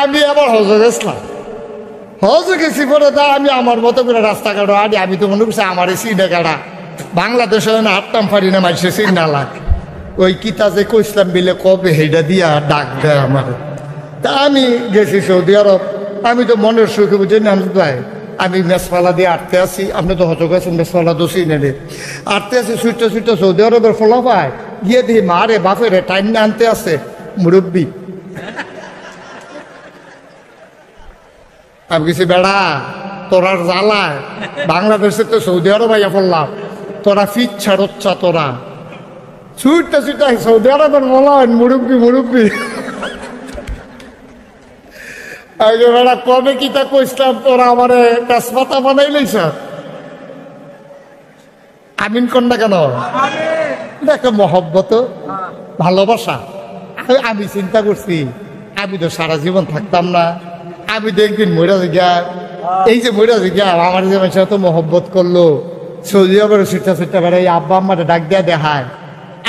আমি আবার হজে গেছিলাম, হজে গেছি পরে তা আমি আমার মতো করে রাস্তাঘাট আনি। আমি তো মনে করছি আমার এই সিনে কাটা বাংলাদেশে হাঁটতাম পারি না, মানুষের চিন্তা লাগ ওই কিতা যে কইসলাম বিলে কবে হেডা দিয়া ডাক দেয় আমার। তা আমি গেছি সৌদি আরব, আমি তো মনের সুখে বুঝে না ভাই, আমি মেসপালা দিয়ে আটতে আছি। আপনি তো হয়তো গেছেন মেসপালা দোষী নেলে আটতে আছি, ছুটতে ছুটতে সৌদি আরবের ফলা পায় গিয়ে দিই মারে বাপেরে টাইম না আনতে আছে মুরব্বী। আমি কিছু বেড়া তোরার জ্বালায় বাংলাদেশে তো সৌদি আরব আইয়া পড়লাম, তোরা ফিট ছাড়চ্ছা, তোরা ছুটতে ছুটতে সৌদি আরবের বলা মুরব্বী মুরব্বী। বেড়া কবে কি তা কইসলাম, তোরা আমার তেজপাতা বানাইলেই স্যার আমিন কন্যা কেন দেখো মহব্বত ভালোবাসা। আমি চিন্তা করছি আমি তো সারা জীবন থাকতাম না, আমি তো একদিন মইরা জিগা, এই যে মইরা জিগা আমার যে মানুষ এত মহব্বত করলো সৌদি আরবের ছুটটা ছুটটা বেড়াই আব্বা আম্মারে ডাক দেয়া দেখায়।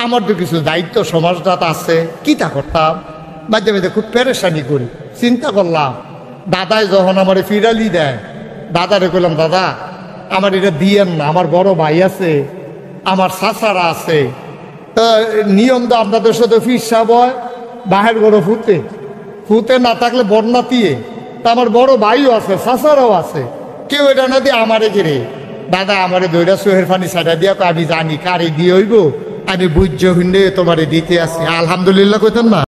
আমার তো কিছু দায়িত্ব সমাজটাত আছে, কি তা করতাম মাঝে মাঝে খুব পেরেশানি করি। চিন্তা করলাম দাদাই যখন আমার ফিরালি দেয়, দাদারে কইলাম দাদা আমার এটা দিয়েন না, আমার বড় ভাই আছে, আমার চাচারা আছে, তা নিয়ম তো আপনাদের সাথে ফির সাহেব হয় বাহের বড় ফুতে ফুতে না থাকলে বন্যাতিয়ে, তা আমার বড় ভাইও আছে চাচারাও আছে, কেউ এটা না দিয়ে আমারে গেরে দাদা আমারে দইরা সোহের পানি ছাড়া দিয়া আমি জানি কারে দিয়ে হইব, আমি বুঝ্য হিন্দে তোমারে দিতে আসি। আলহামদুলিল্লাহ কইতেন না।